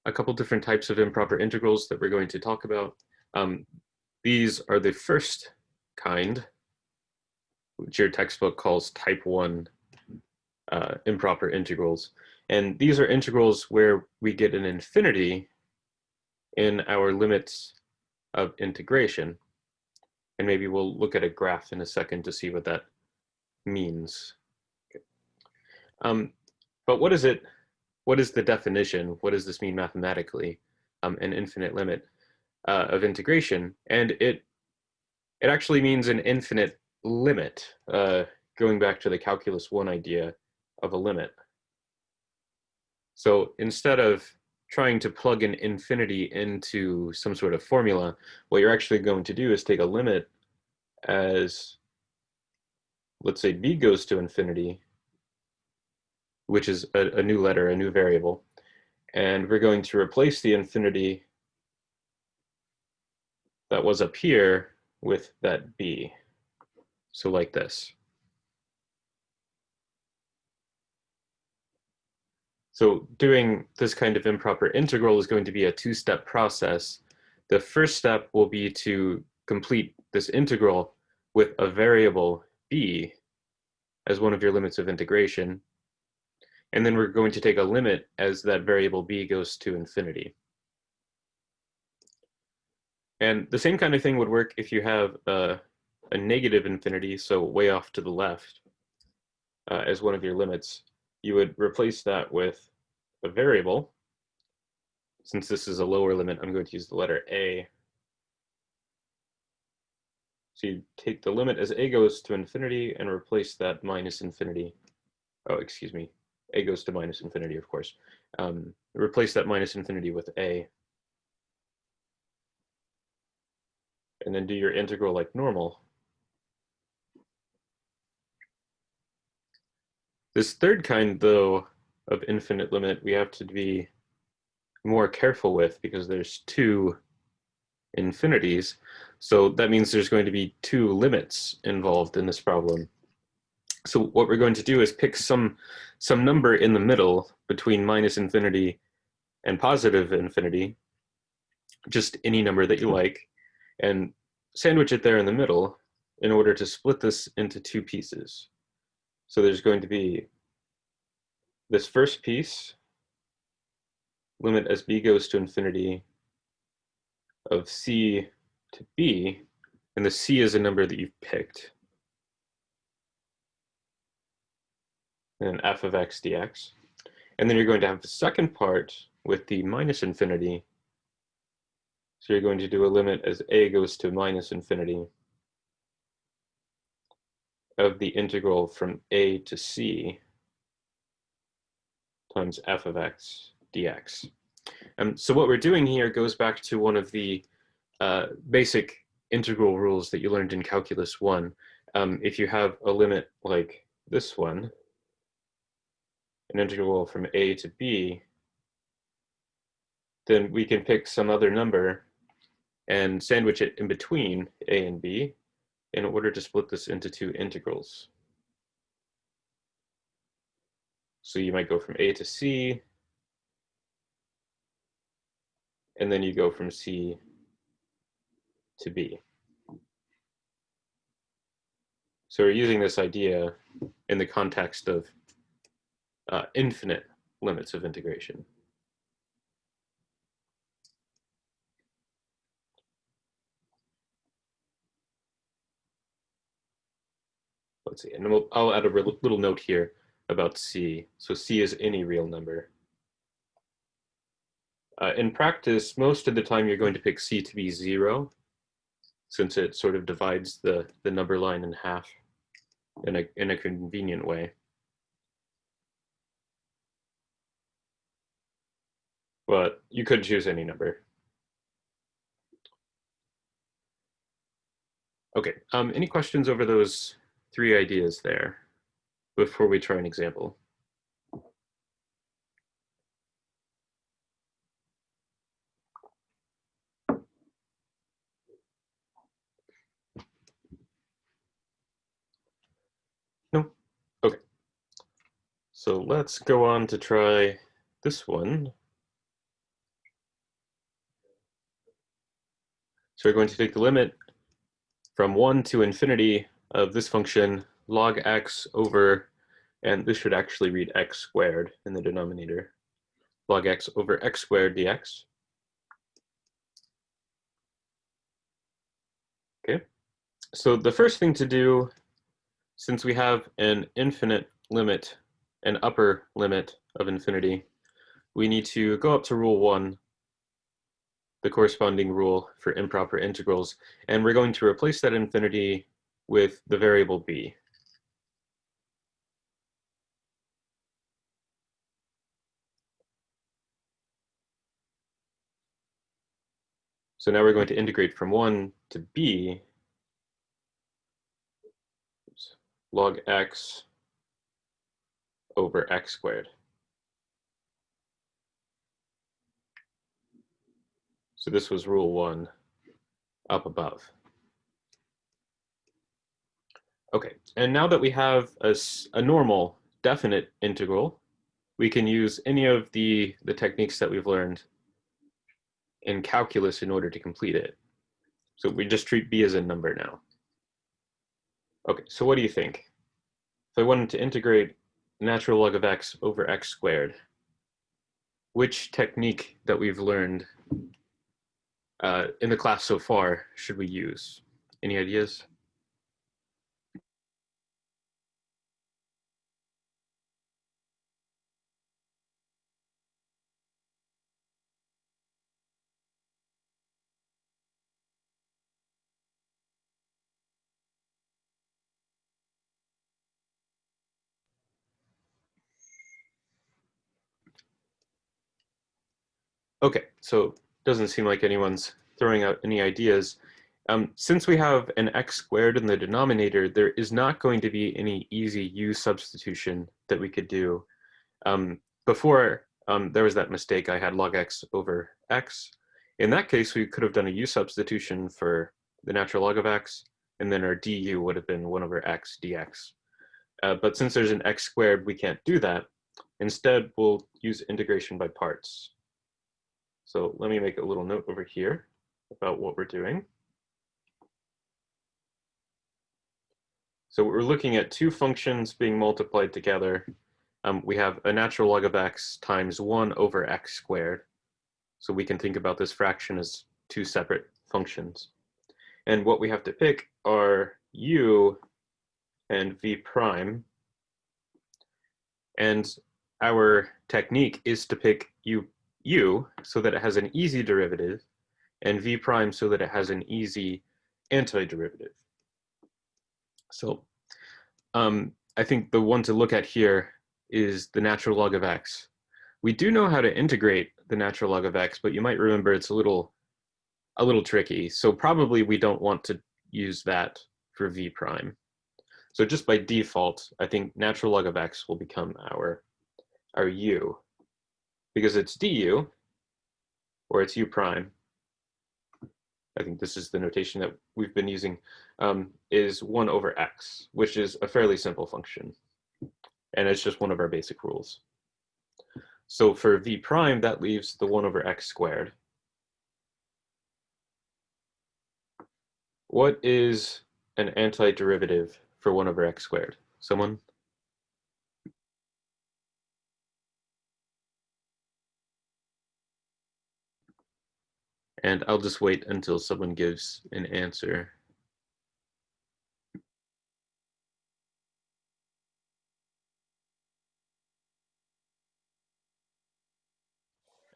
a couple different types of improper integrals that we're going to talk about. These are the first kind, which your textbook calls type 1 improper integrals. And these are integrals where we get an infinity in our limits of integration. And maybe we'll look at a graph in a second to see what that means. Okay. But what is it? What is the definition? What does this mean mathematically? An infinite limit of integration, and it actually means an infinite limit. Going back to the calculus 1 idea of a limit. So instead of trying to plug an infinity into some sort of formula, what you're actually going to do is take a limit as, let's say, b goes to infinity, which is a new letter, a new variable, and we're going to replace the infinity that was up here with that b. So like this. So doing this kind of improper integral is going to be a two-step process. The first step will be to complete this integral with a variable b as one of your limits of integration. And then we're going to take a limit as that variable b goes to infinity. And the same kind of thing would work if you have a negative infinity, so way off to the left, as one of your limits. You would replace that with a variable. Since this is a lower limit, I'm going to use the letter a. So you take the limit as a goes to infinity and replace that minus infinity. Oh, excuse me. A goes to minus infinity, of course. Replace that minus infinity with a. And then do your integral like normal. This third kind, though, of infinite limit, we have to be more careful with because there's two infinities. So that means there's going to be two limits involved in this problem. So what we're going to do is pick some number in the middle between minus infinity and positive infinity, just any number that you like, and sandwich it there in the middle in order to split this into two pieces. So there's going to be this first piece, limit as b goes to infinity of c to b, and the c is a number that you've picked, and f of x dx. And then you're going to have the second part with the minus infinity. So you're going to do a limit as a goes to minus infinity of the integral from a to c times f of x dx. So what we're doing here goes back to one of the basic integral rules that you learned in Calculus 1. If you have a limit like this one, an integral from a to b, then we can pick some other number and sandwich it in between a and b in order to split this into two integrals. So you might go from a to c, and then you go from c to b. So we're using this idea in the context of infinite limits of integration. Let's see, and I'll add a little note here about c. So c is any real number. In practice, most of the time you're going to pick c to be 0, since it sort of divides the number line in half in a convenient way. But you could choose any number. Okay, any questions over those three ideas there before we try an example? No? Okay. So let's go on to try this one. So we're going to take the limit from 1 to infinity of this function log x over, and this should actually read x squared in the denominator, log x over x squared dx. Okay, so the first thing to do, since we have an infinite limit, an upper limit of infinity, we need to go up to rule 1, the corresponding rule for improper integrals, and we're going to replace that infinity with the variable b. So now we're going to integrate from 1 to b, log x over x squared. So this was rule 1 up above. Okay, and now that we have a normal definite integral, we can use any of the techniques that we've learned in calculus in order to complete it. So we just treat b as a number now. Okay, so what do you think? If I wanted to integrate natural log of x over x squared, which technique that we've learned in the class so far should we use? Any ideas? Okay, so doesn't seem like anyone's throwing out any ideas. Since we have an x squared in the denominator, there is not going to be any easy u substitution that we could do. Before, there was that mistake, I had log x over x. In that case, we could have done a u substitution for the natural log of x, and then our du would have been 1 over x dx. But since there's an x squared, we can't do that. Instead, we'll use integration by parts. So let me make a little note over here about what we're doing. So we're looking at two functions being multiplied together. We have a natural log of x times 1 over x squared. So we can think about this fraction as two separate functions. And what we have to pick are u and v prime. And our technique is to pick u so that it has an easy derivative, and v prime so that it has an easy antiderivative. So I think the one to look at here is the natural log of x. We do know how to integrate the natural log of x, but you might remember it's a little tricky. So probably we don't want to use that for v prime. So just by default, I think natural log of x will become our u, because it's du, or it's u prime. I think this is the notation that we've been using, is 1 over x, which is a fairly simple function. And it's just one of our basic rules. So for v prime, that leaves the 1 over x squared. What is an antiderivative for 1 over x squared? Someone? And I'll just wait until someone gives an answer.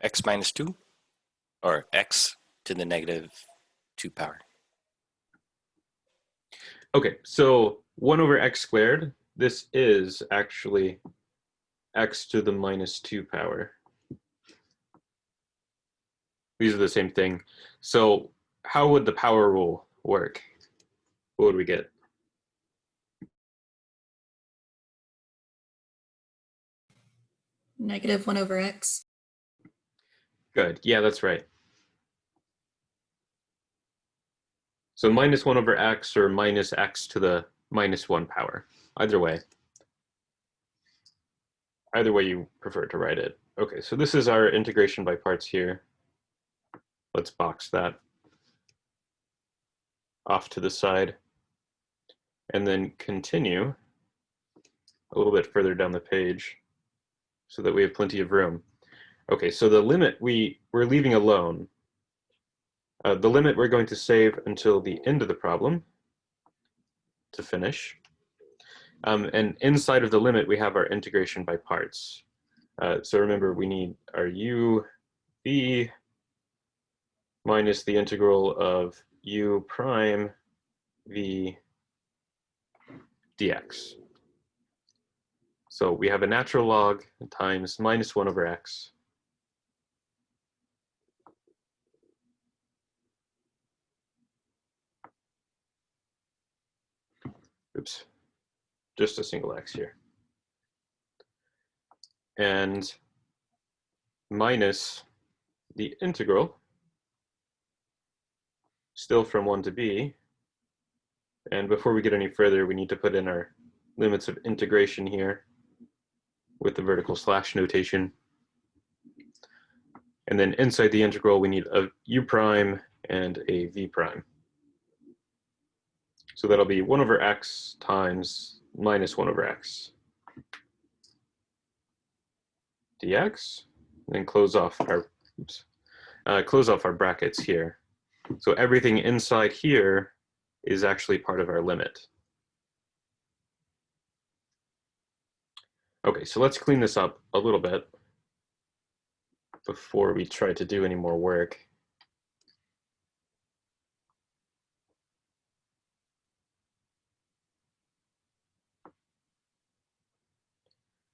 X minus 2, or x to the negative 2 power. Okay, so 1 over x squared, this is actually x to the minus 2 power. These are the same thing. So how would the power rule work? What would we get? Negative 1 over x. Good, yeah, that's right. So minus 1 over x or minus x to the minus 1 power. Either way. Either way you prefer to write it. Okay, so this is our integration by parts here. Let's box that. off to the side, and then continue a little bit further down the page so that we have plenty of room. Okay, so the limit we're leaving alone. The limit we're going to save until the end of the problem to finish. And inside of the limit, we have our integration by parts. So remember, we need our u b minus the integral of u prime v dx. So we have a natural log times minus 1 over x. Oops, just a single x here. And minus the integral, still from 1 to b. And before we get any further, we need to put in our limits of integration here with the vertical slash notation. And then inside the integral, we need a u prime and a v prime. So that'll be 1 over x times minus 1 over x dx, and then close off our brackets here. So everything inside here is actually part of our limit. Okay, so let's clean this up a little bit before we try to do any more work.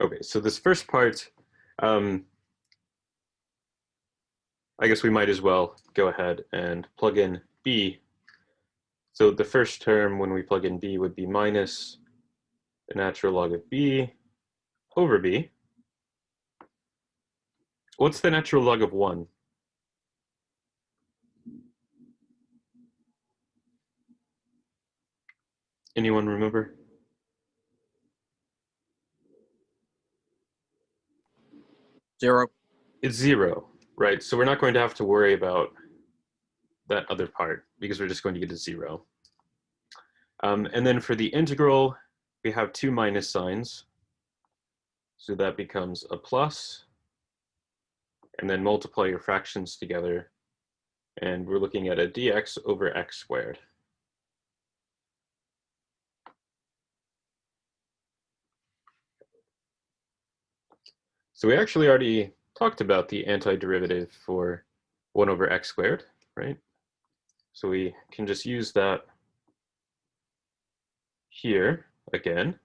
Okay, so this first part, I guess we might as well go ahead and plug in b. So the first term when we plug in b would be minus the natural log of b over b. What's the natural log of 1? Anyone remember? Zero. It's 0, right? So we're not going to have to worry about that other part because we're just going to get a 0. And then for the integral, we have 2 minus signs. So that becomes a plus, and then multiply your fractions together. And we're looking at a dx over x squared. So we actually already talked about the antiderivative for 1 over x squared, right? So we can just use that here again.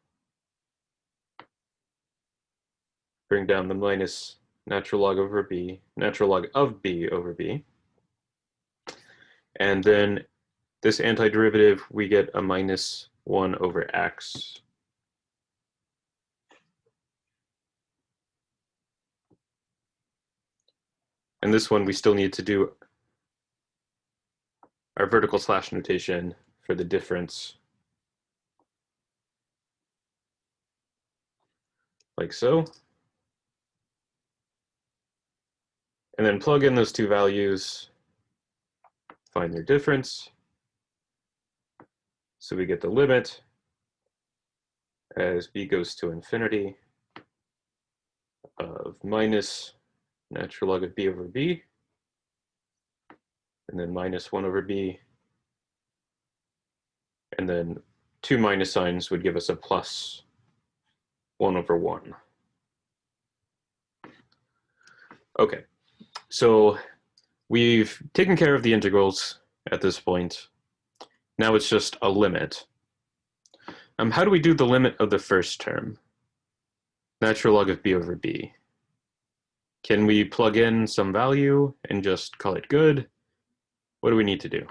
Bring down the minus natural log over b, natural log of b over b. And then this antiderivative, we get a minus 1 over x. And this one, we still need to do our vertical slash notation for the difference, like so. And then plug in those two values, find their difference. So we get the limit as b goes to infinity of minus natural log of b over b, and then minus 1 over b, and then 2 minus signs would give us a plus 1 over 1. Okay, so we've taken care of the integrals at this point. Now it's just a limit. How do we do the limit of the first term? Natural log of b over b. Can we plug in some value and just call it good? What do we need to do?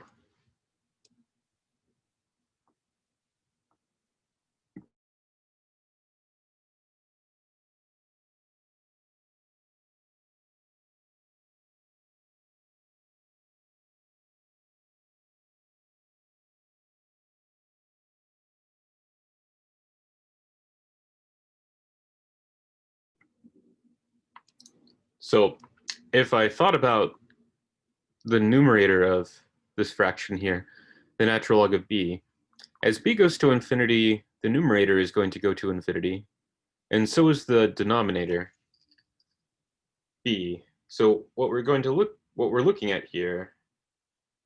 So if I thought about the numerator of this fraction here, the natural log of b. As b goes to infinity, the numerator is going to go to infinity, and so is the denominator, b. So what we're looking at here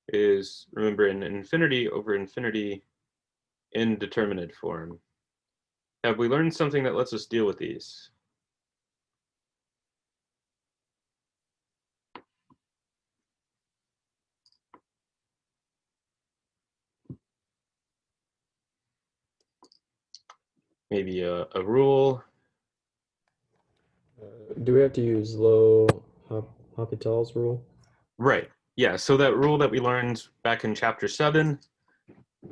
is, remember, an infinity over infinity indeterminate form. Have we learned something that lets us deal with these? Maybe a rule. Do we have to use L'Hopital's rule? Right. Yeah, so that rule that we learned back in chapter 7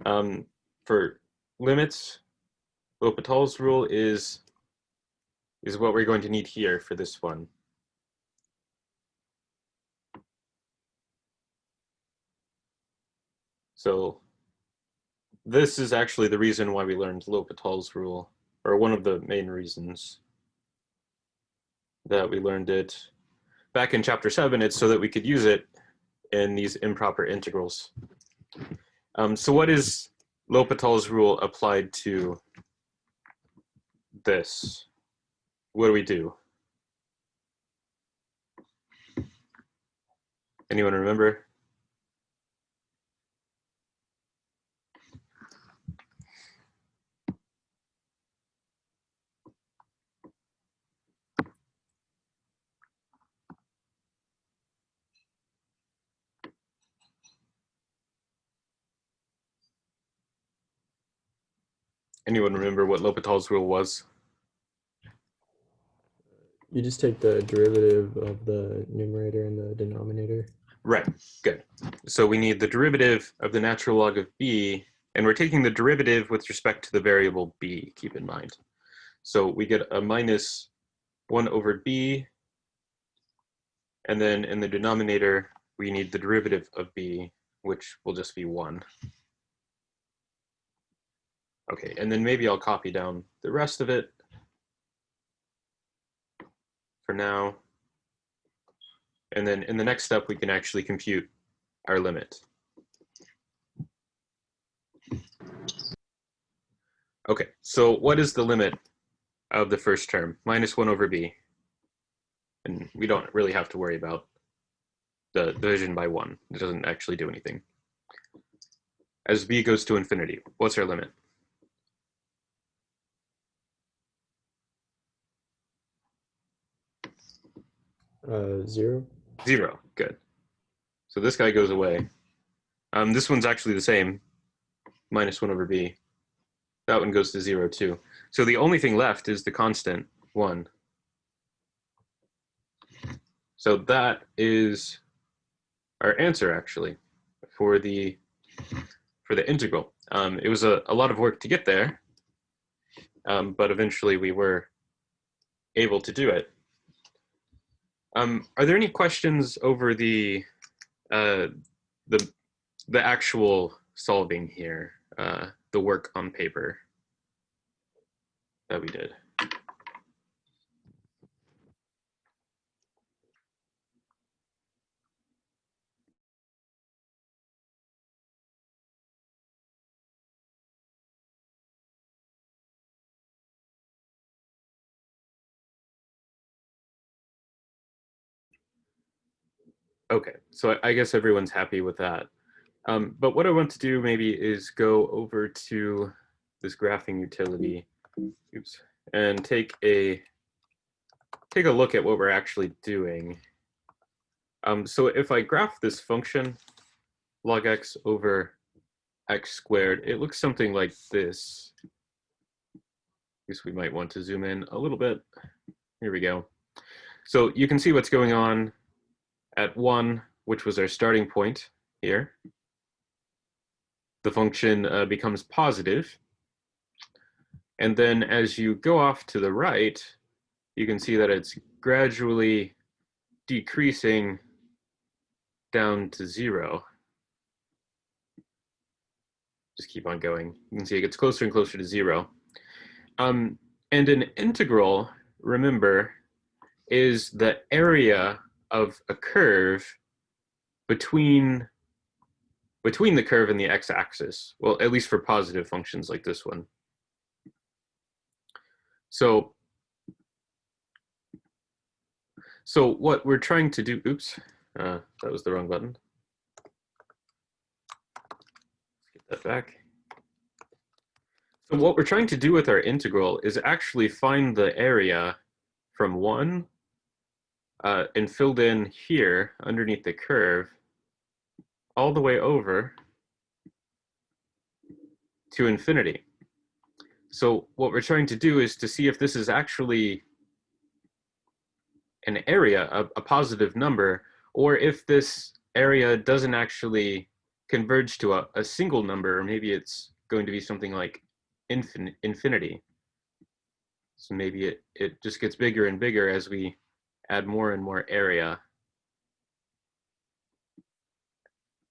for limits, L'Hopital's rule is what we're going to need here for this one. So this is actually the reason why we learned L'Hopital's rule, or one of the main reasons that we learned it back in chapter 7. It's so that we could use it in these improper integrals. So what is L'Hopital's rule applied to this? What do we do? Anyone remember? Anyone remember what L'Hopital's rule was? You just take the derivative of the numerator and the denominator. Right, good. So we need the derivative of the natural log of b, and we're taking the derivative with respect to the variable b, keep in mind. So we get a minus 1 over b, and then in the denominator, we need the derivative of b, which will just be 1. Okay, and then maybe I'll copy down the rest of it for now. And then in the next step, we can actually compute our limit. Okay, so what is the limit of the first term? Minus 1 over b. And we don't really have to worry about the division by 1. It doesn't actually do anything. As b goes to infinity, what's our limit? Zero. 0, good. So this guy goes away. This one's actually the same, minus 1 over b. That one goes to 0 too. So the only thing left is the constant 1. So that is our answer, actually, for the integral. It was a lot of work to get there, but eventually we were able to do it. Are there any questions over the actual solving here, the work on paper that we did? Okay, so I guess everyone's happy with that. But what I want to do maybe is go over to this graphing utility, oops, and take a look at what we're actually doing. So if I graph this function, log x over x squared, it looks something like this. I guess we might want to zoom in a little bit. Here we go. So you can see what's going on at 1, which was our starting point here. The function becomes positive. And then as you go off to the right, you can see that it's gradually decreasing down to 0. Just keep on going. You can see it gets closer and closer to 0. And an integral, remember, is the area of a curve between between the curve and the x-axis. Well, at least for positive functions like this one. So what we're trying to do, oops, that was the wrong button. Let's get that back. So what we're trying to do with our integral is actually find the area from 1 and filled in here underneath the curve all the way over to infinity. So what we're trying to do is to see if this is actually an area, a positive number, or if this area doesn't actually converge to a single number, or maybe it's going to be something like infinity. So maybe it just gets bigger and bigger as we add more and more area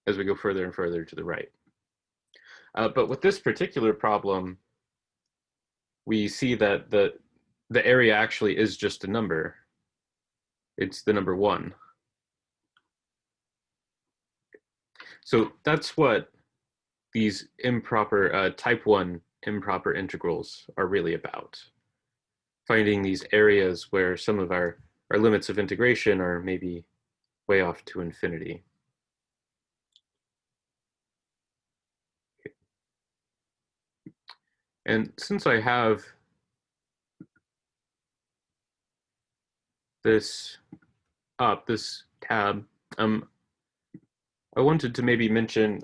as we go further and further to the right. But with this particular problem, we see that the area actually is just a number. It's the number 1. So that's what these improper, type 1 improper integrals are really about. Finding these areas where some of our limits of integration are maybe way off to infinity. Okay. And since I have this up, this tab, I wanted to maybe mention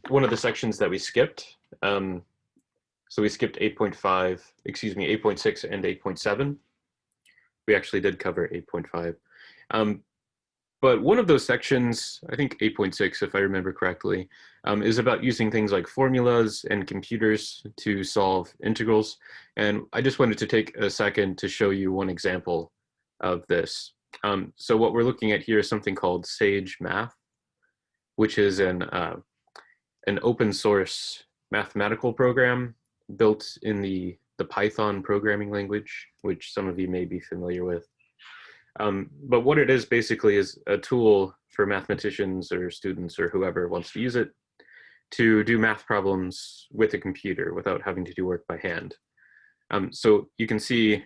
one of the sections that we skipped. So we skipped 8.5, excuse me, 8.6 and 8.7. We actually did cover 8.5. But one of those sections, I think 8.6, if I remember correctly, is about using things like formulas and computers to solve integrals. And I just wanted to take a second to show you one example of this. So what we're looking at here is something called Sage Math, which is an open source mathematical program built in the Python programming language, which some of you may be familiar with. But what it is basically is a tool for mathematicians or students or whoever wants to use it to do math problems with a computer without having to do work by hand. So you can see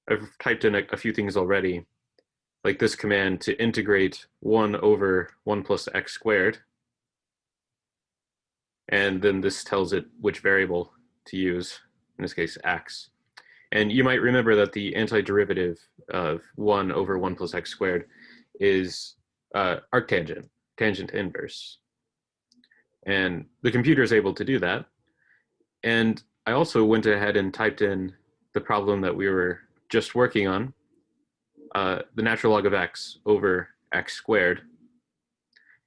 I've typed in a few things already, like this command to integrate 1 over 1 plus x squared. And then this tells it which variable to use, in this case, x. And you might remember that the antiderivative of 1 over 1 plus x squared is arctangent, tangent inverse. And the computer is able to do that. And I also went ahead and typed in the problem that we were just working on, the natural log of x over x squared.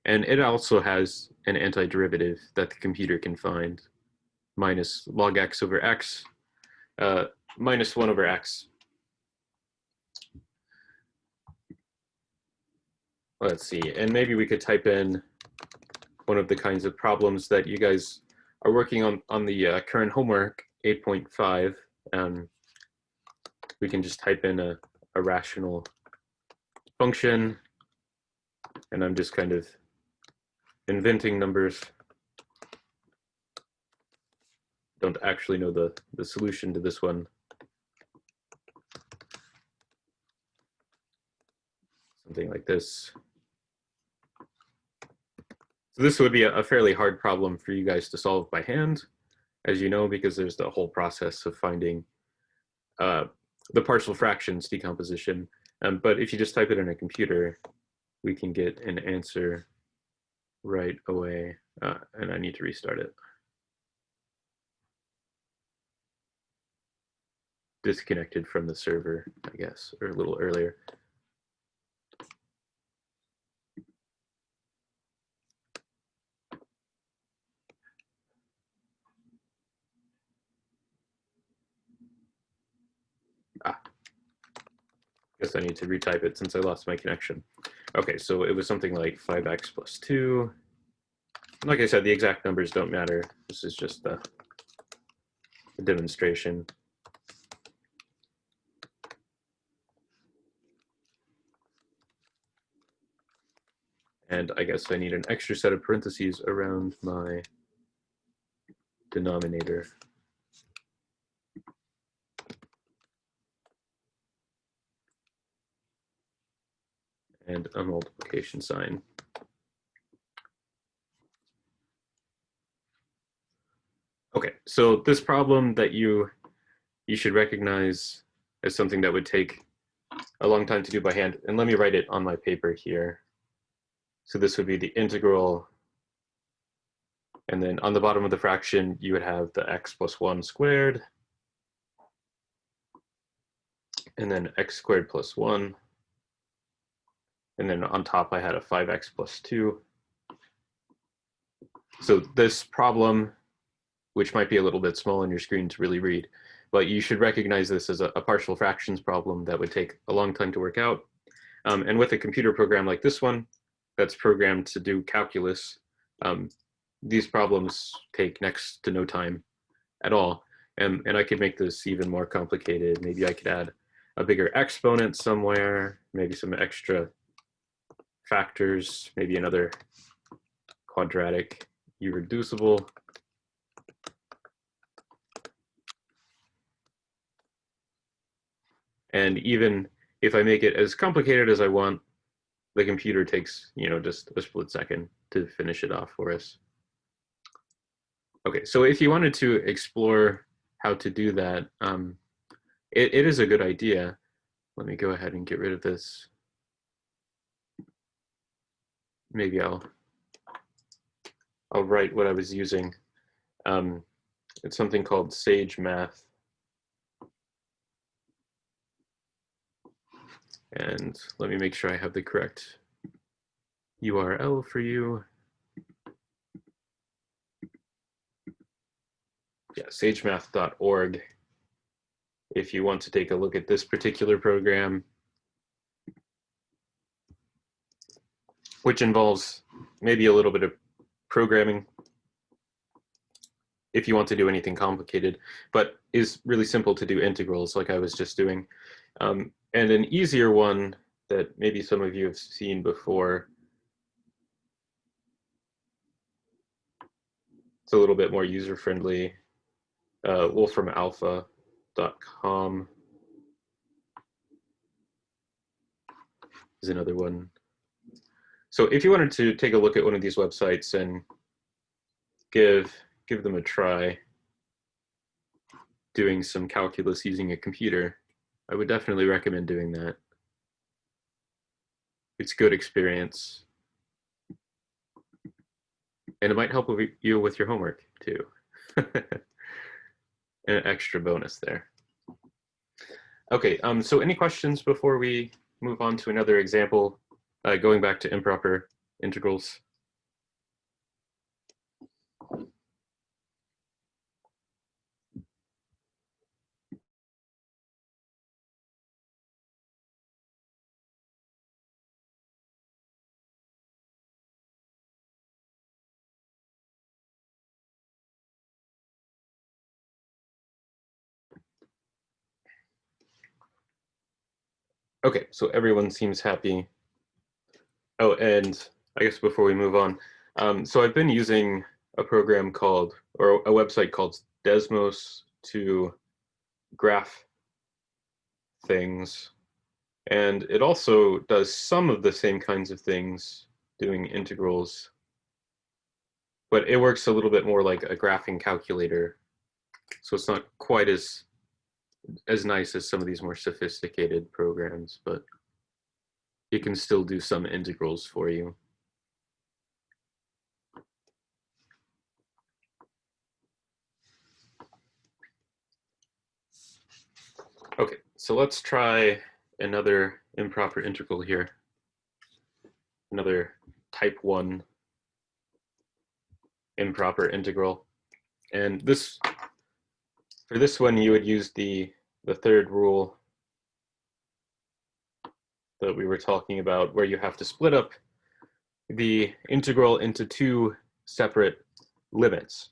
And it also has an antiderivative that the computer can find, minus log x over x, minus 1 over x. Let's see, and maybe we could type in one of the kinds of problems that you guys are working on the current homework, 8.5. We can just type in a rational function, and I'm just kind of inventing numbers. Don't actually know the solution to this one. Something like this. So this would be a fairly hard problem for you guys to solve by hand, as you know, because there's the whole process of finding the partial fractions decomposition. But if you just type it in a computer, we can get an answer right away. And I need to restart it. Disconnected from the server, I guess, or a little earlier. Guess I need to retype it since I lost my connection. Okay, so it was something like 5x plus 2. Like I said, the exact numbers don't matter. This is just the demonstration. And I guess I need an extra set of parentheses around my denominator. And a multiplication sign. Okay, so this problem that you should recognize as something that would take a long time to do by hand. And let me write it on my paper here. So this would be the integral. And then on the bottom of the fraction, you would have the x plus 1 squared. And then x squared plus 1. And then on top, I had a 5x plus 2. So this problem, which might be a little bit small on your screen to really read, but you should recognize this as a partial fractions problem that would take a long time to work out. And with a computer program like this one, that's programmed to do calculus, these problems take next to no time at all. And I could make this even more complicated. Maybe I could add a bigger exponent somewhere, maybe some extra factors, maybe another quadratic irreducible. And even if I make it as complicated as I want, the computer takes, just a split second to finish it off for us. Okay, so if you wanted to explore how to do that, it is a good idea. Let me go ahead and get rid of this. Maybe I'll write what I was using. It's something called Sage Math. And let me make sure I have the correct URL for you. Yeah, sagemath.org. If you want to take a look at this particular program, which involves maybe a little bit of programming if you want to do anything complicated, but is really simple to do integrals like I was just doing. And an easier one that maybe some of you have seen before, it's a little bit more user-friendly, wolframalpha.com is another one. So if you wanted to take a look at one of these websites and give them a try doing some calculus using a computer, I would definitely recommend doing that. It's good experience. And it might help you with your homework too. An extra bonus there. Okay, so any questions before we move on to another example, going back to improper integrals? Okay, so everyone seems happy. Oh, and I guess before we move on, so I've been using a program called, or a website called Desmos to graph things. And it also does some of the same kinds of things doing integrals, but it works a little bit more like a graphing calculator. So it's not quite as nice as some of these more sophisticated programs, but it can still do some integrals for you. Okay, so let's try another improper integral here. Another type 1 improper integral. And for this one, you would use the third rule that we were talking about, where you have to split up the integral into two separate limits.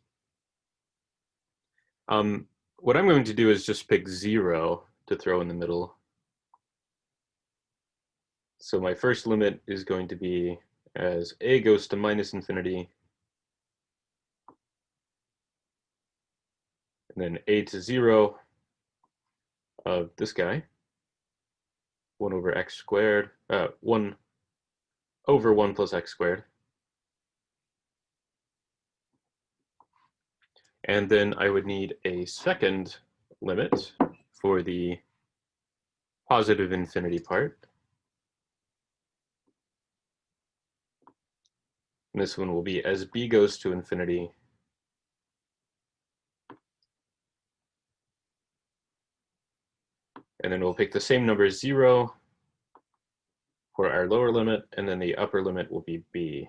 What I'm going to do is just pick 0 to throw in the middle. So my first limit is going to be as a goes to minus infinity, and then a to 0 of this guy, 1 over x squared, 1 over 1 plus x squared. And then I would need a second limit for the positive infinity part. And this one will be as b goes to infinity, and then we'll pick the same number 0 for our lower limit, and then the upper limit will be b.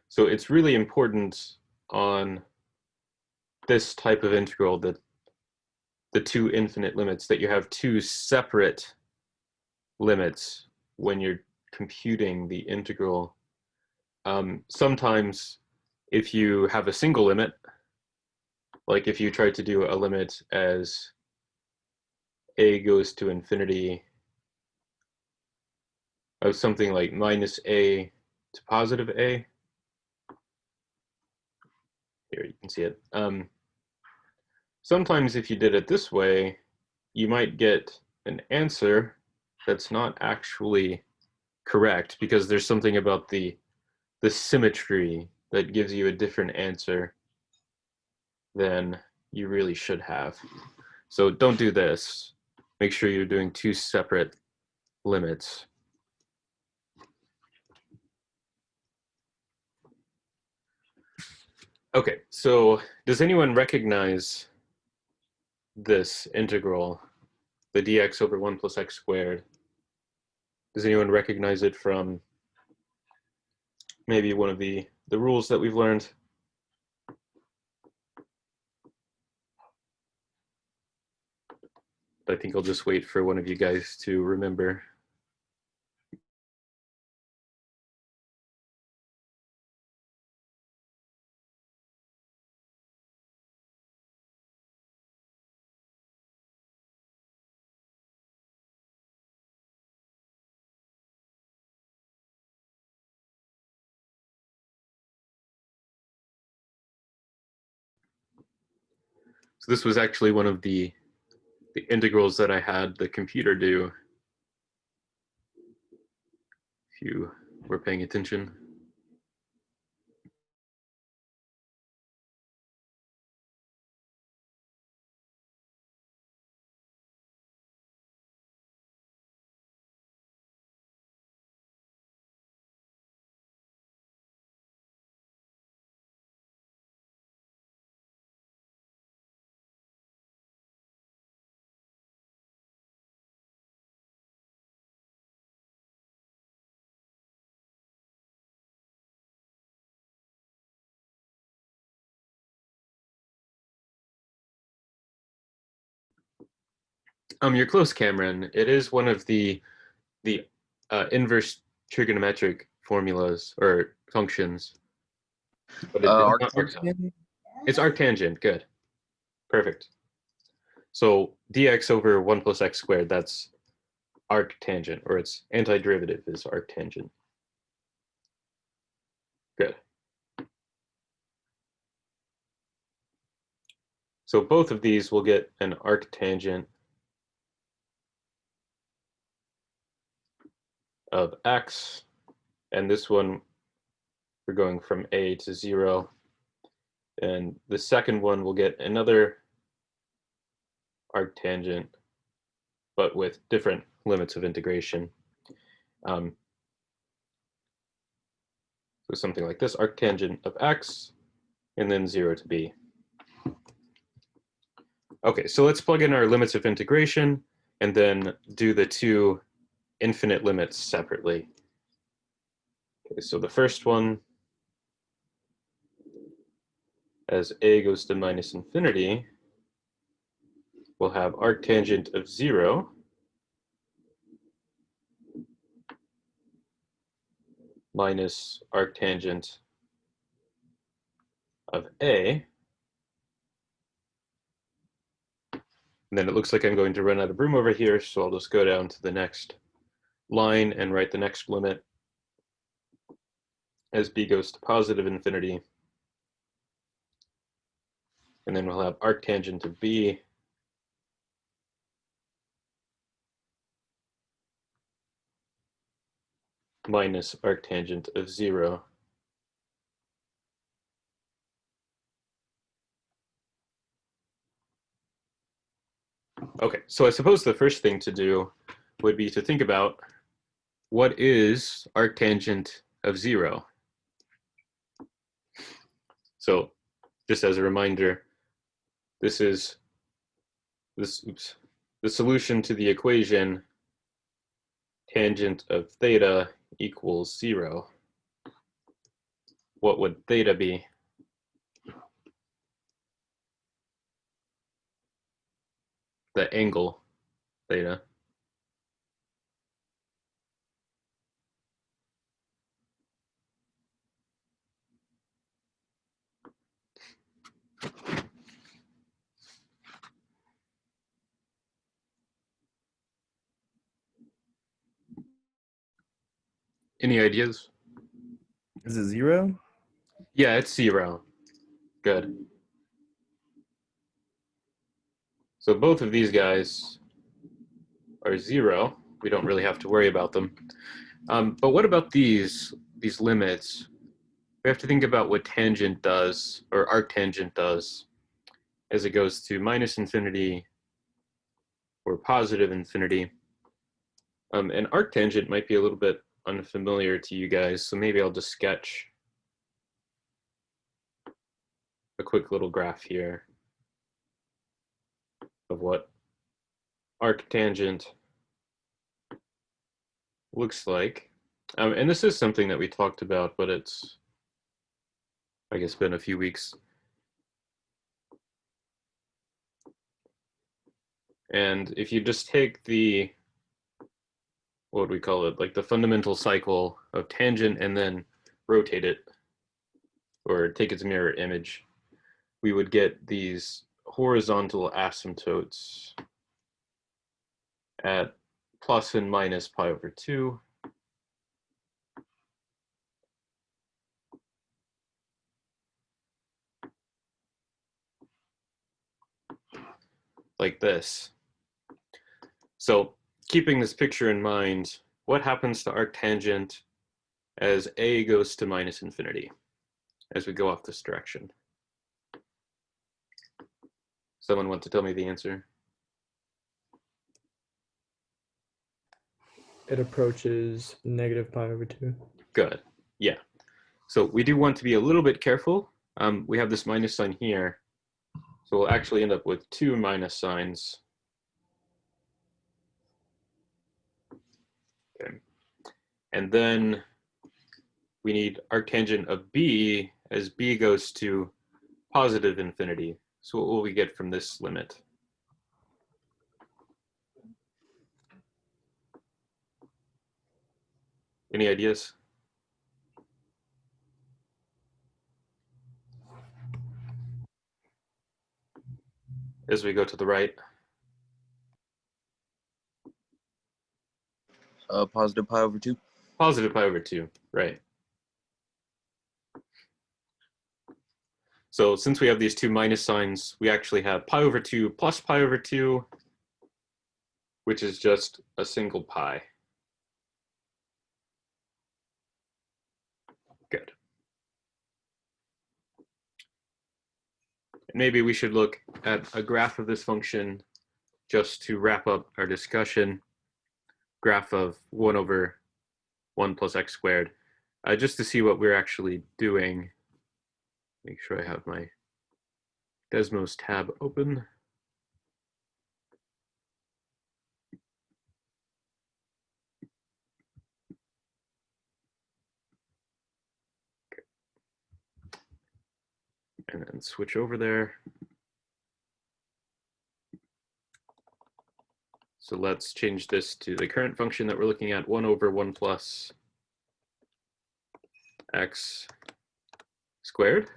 So it's really important on this type of integral, that the two infinite limits, that you have two separate limits when you're computing the integral. Sometimes if you have a single limit, like if you try to do a limit as a goes to infinity of something like minus a to positive a, here you can see it. Sometimes if you did it this way, you might get an answer that's not actually correct, because there's something about the symmetry that gives you a different answer than you really should have. So don't do this. Make sure you're doing two separate limits. Okay, so does anyone recognize this integral, the dx over 1 plus x squared? Does anyone recognize it from maybe one of the rules that we've learned? I think I'll just wait for one of you guys to remember. So this was actually one of the integrals that I had the computer do, if you were paying attention. You're close, Cameron. It is one of the inverse trigonometric formulas or functions, but it's arctangent. Good, perfect. So dx over 1 plus x squared, that's arctangent, or its antiderivative is arctangent. Good. So both of these will get an arctangent of x, and this one we're going from a to 0, and the second one will get another arctangent, but with different limits of integration. So something like this, arctangent of x, and then 0 to b. Okay, so let's plug in our limits of integration and then do the two infinite limits separately. Okay, so the first one, as a goes to minus infinity, we'll have arctangent of 0 minus arctangent of a. And then it looks like I'm going to run out of room over here, so I'll just go down to the next line and write the next limit as b goes to positive infinity. And then we'll have arctangent of b minus arctangent of 0. Okay, so I suppose the first thing to do would be to think about what is arctangent of 0. So just as a reminder, this is the solution to the equation tangent of theta equals 0. What would theta be? The angle theta. Any ideas? Is it 0? Yeah, it's 0. Good. So both of these guys are 0. We don't really have to worry about them. But what about these limits? We have to think about what tangent does, or arctangent does, as it goes to minus infinity or positive infinity. And arctangent might be a little bit unfamiliar to you guys, so maybe I'll just sketch a quick little graph here of what arctangent looks like. And this is something that we talked about, but it's, I guess, been a few weeks. And if you just take the, what would we call it, like the fundamental cycle of tangent and then rotate it, or take its mirror image, we would get these horizontal asymptotes at plus and minus pi over 2. Like this. So keeping this picture in mind, what happens to arctangent as a goes to minus infinity as we go off this direction? Someone want to tell me the answer? It approaches negative pi over 2. Good. Yeah. So we do want to be a little bit careful. We have this minus sign here. So we'll actually end up with 2 minus signs. Okay. And then we need arctangent of b as b goes to positive infinity. So what will we get from this limit? Any ideas? As we go to the right. Positive pi over 2. Positive pi over 2, right. So since we have these 2 minus signs, we actually have pi over 2 plus pi over 2, which is just a single pi. Good. And maybe we should look at a graph of this function just to wrap up our discussion. Graph of 1 over 1 plus x squared, just to see what we're actually doing. Make sure I have my Desmos tab open. Okay. And then switch over there. So let's change this to the current function that we're looking at, 1 over 1 plus x squared.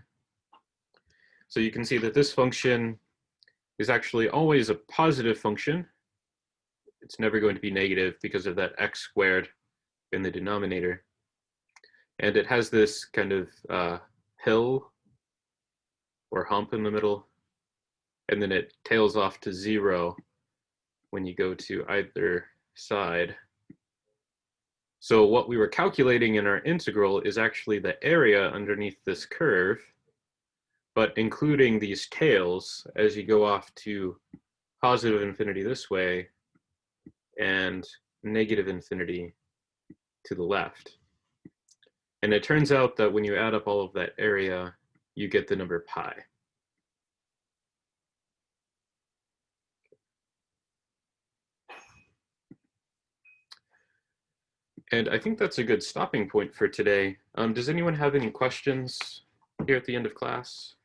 So you can see that this function is actually always a positive function. It's never going to be negative because of that x squared in the denominator. And it has this kind of hill or hump in the middle, and then it tails off to 0 when you go to either side. So what we were calculating in our integral is actually the area underneath this curve, but including these tails as you go off to positive infinity this way and negative infinity to the left. And it turns out that when you add up all of that area, you get the number pi. And I think that's a good stopping point for today. Does anyone have any questions here at the end of class?